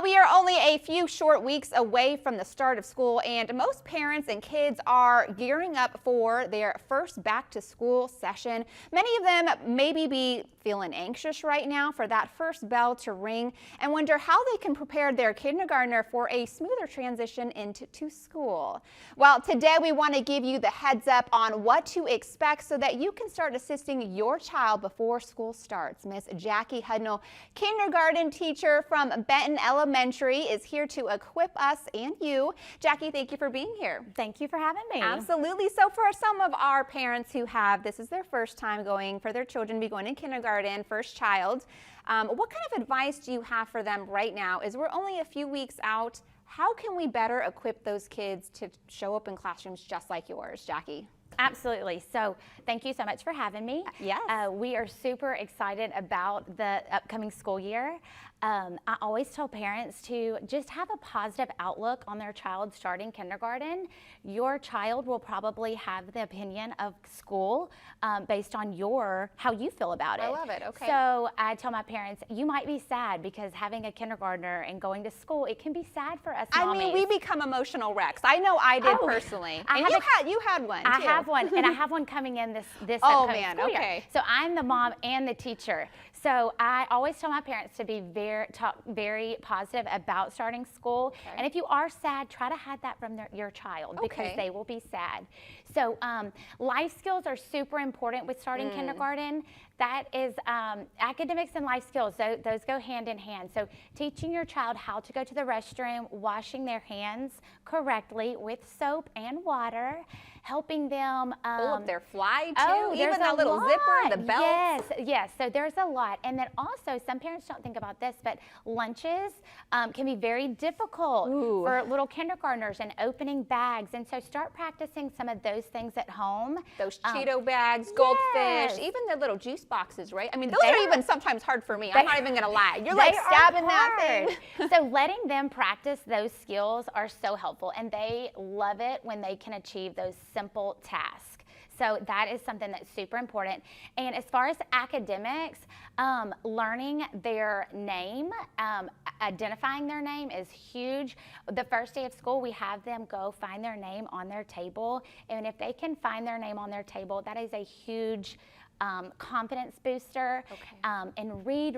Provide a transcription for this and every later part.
we are only a few short weeks away from the start of school, and most parents and kids are gearing up for their first back-to-school session. Many of them maybe be feeling anxious right now for that first bell to ring and wonder how they can prepare their kindergartner for a smoother transition into school. Well, today we want to give you the heads up on what to expect so that you can start assisting your child before school starts. Miss Jackie Hudnall, kindergarten teacher from Benton Elementary, is here to equip us and you. Jackie, thank you for being here. Thank you for having me. Absolutely. So for some of our parents who have, this is their first time going for their children to be going in kindergarten, first child, what kind of advice do you have for them right now? As we're only a few weeks out, how can we better equip those kids to show up in classrooms just like yours, Jackie? Absolutely. So thank you so much for having me. Yes. We are super excited about the upcoming school year. I always tell parents to just have a positive outlook on their child starting kindergarten. Your child will probably have the opinion of school based on how you feel about it. I love it. Okay. So I tell my parents, you might be sad because having a kindergartner and going to school, it can be sad for us mommies. I mean, we become emotional wrecks. I know I did personally. And you had one too. I have one, and I have one coming in this oh man, school year. okay. So I'm the mom and the teacher. So I always tell my parents to be talk very positive about starting school. Okay. And if you are sad, try to hide that from your child because they will be sad. So life skills are super important with starting kindergarten. That is academics and life skills. Those go hand in hand. So teaching your child how to go to the restroom, washing their hands correctly with soap and water, helping them pull up their fly too, even that little zipper, the belt. Yes. So there's a lot. And then also, some parents don't think about this, but lunches can be very difficult for little kindergartners and opening bags. And so start practicing some of those things at home. Those Cheeto bags, goldfish, even the little juice boxes, right? I mean, those are even sometimes hard for me. I'm not even gonna lie. You're like stabbing that thing. So letting them practice those skills are so helpful, and they love it when they can achieve those simple tasks. So that is something that's super important. And as far as academics, learning their name, identifying their name is huge. The first day of school, we have them go find their name on their table. And if they can find their name on their table, that is a huge confidence booster. And read.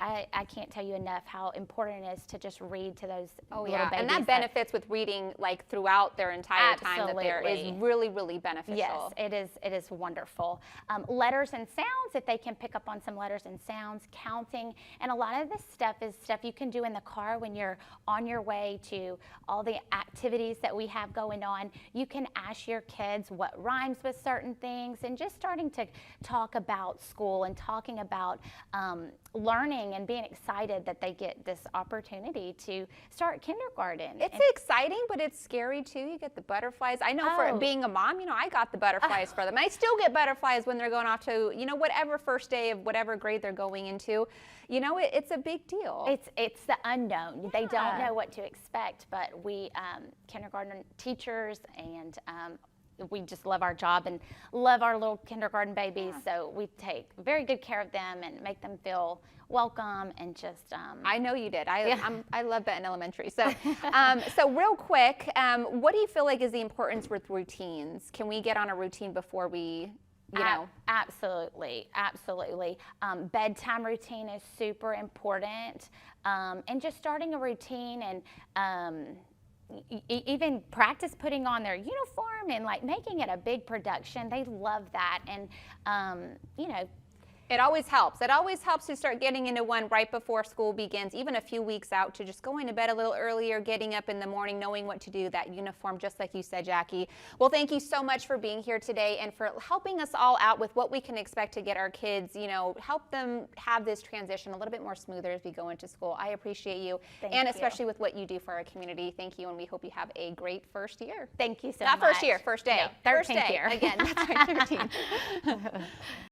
I can't tell you enough how important it is to just read to those little babies. And that benefits with reading like throughout their entire time that there is really, really beneficial. Yes, it is wonderful. Letters and sounds, if they can pick up on some letters and sounds, counting, and a lot of this stuff is stuff you can do in the car when you're on your way to all the activities that we have going on. You can ask your kids what rhymes with certain things, and just starting to talk about school and talking about learning and being excited that they get this opportunity to start kindergarten. It's exciting, but it's scary too. You get the butterflies. I know for being a mom, you know, I got the butterflies for them. I still get butterflies when they're going off to, you know, whatever first day of whatever grade they're going into. You know, it's a big deal. It's the unknown. They don't know what to expect, but we kindergarten teachers and we just love our job and love our little kindergarten babies. So we take very good care of them and make them feel welcome and just. I know you did. I love Benton Elementary. So, so real quick, what do you feel like is the importance with routines? Can we get on a routine before we, you know? Absolutely. Bedtime routine is super important, and just starting a routine and. Even practice putting on their uniform and like making it a big production. They love that. And, you know, it always helps. It always helps to start getting into one right before school begins, even a few weeks out, to just going to bed a little earlier, getting up in the morning, knowing what to do, that uniform, just like you said, Jackie. Well, thank you so much for being here today and for helping us all out with what we can expect to get our kids, you know, help them have this transition a little bit more smoother as we go into school. I appreciate you. Thank and you. Especially with what you do for our community. Thank you, and we hope you have a great first year. Thank you so much. Not first year, first day. No, 13th first day. year. Again, that's right, 13.